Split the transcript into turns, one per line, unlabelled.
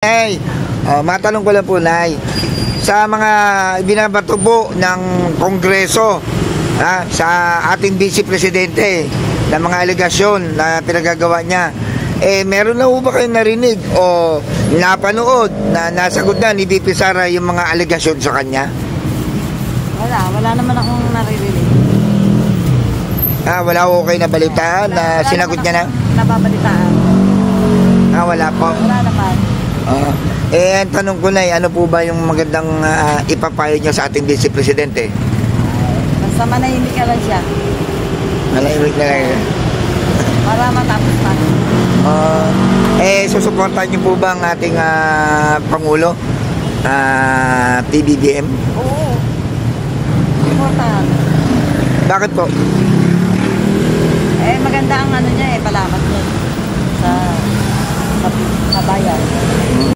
Nay, matanong ko lang po, Nay. Sa mga binabato po ng Kongreso sa ating Vice Presidente na mga alegasyon na pinagagawa niya, meron na po ba kayong narinig o napanood na nasagot na ni VP Sara yung mga alegasyon sa kanya?
Wala naman akong naririnig.
Wala ko kayo nabalitaan na sinagot niya na?
Nababalitaan.
Wala po.
Wala naman.
Ang tanong ko na, ano po ba yung magandang ipapayo niya sa ating Vice Presidente?
Basta manahimik ka lang siya.
Manahimik na lang.
Para matapos pa.
Susuportahan niyo po ba ang ating Pangulo? PBBM?
Oo. Suportahan.
Bakit po?
Maganda ang ano niya, palamat niya sa bayan.